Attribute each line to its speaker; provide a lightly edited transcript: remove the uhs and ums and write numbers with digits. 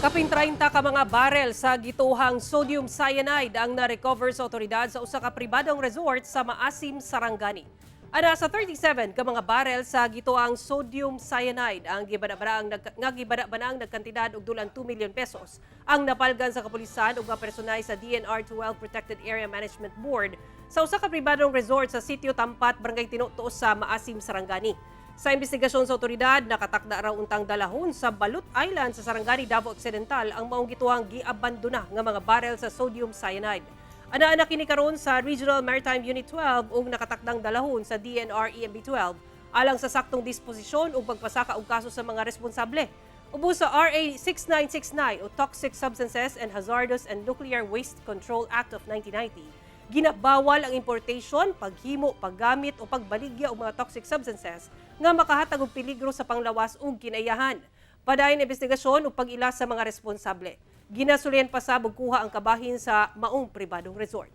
Speaker 1: Kapin 30 ka mga barel sa gituohang sodium cyanide ang narecover sa awtoridad sa usa ka pribadong resort sa Maasim, Sarangani. Ana sa 37 ka mga barel sa gituohang sodium cyanide ang gibada-banaang nagkantidad og dulan 2 million pesos ang napalgan sa kapulisan ug mga personay sa DNR 12 Protected Area Management Board sa usa ka pribadong resort sa sitio Tampat, Barangay Tinutuos sa Maasim, Sarangani. Sa investigasyon sa otoridad, nakatakda raw untang dalahon sa Balut Island sa Sarangani, Davao Occidental ang maong gituohang giabandona nga mga barel sa sodium cyanide. Ana-ana kini karon sa Regional Maritime Unit 12 ug nakatakdang dalahon sa DNR EMB 12 alang sa saktong disposisyon ug pagpasaka og kaso sa mga responsable. Ubos sa RA 6969 o Toxic Substances and Hazardous and Nuclear Waste Control Act of 1990. Ginabawal ang importation, paghimo, paggamit o pagbaligya og mga toxic substances nga makahatag og peligro sa panglawas ug kinaiyahan. Padayon investigasyon ug pag-ila sa mga responsable. Ginasulian pa sa kuha ang kabahin sa maong pribadong resort.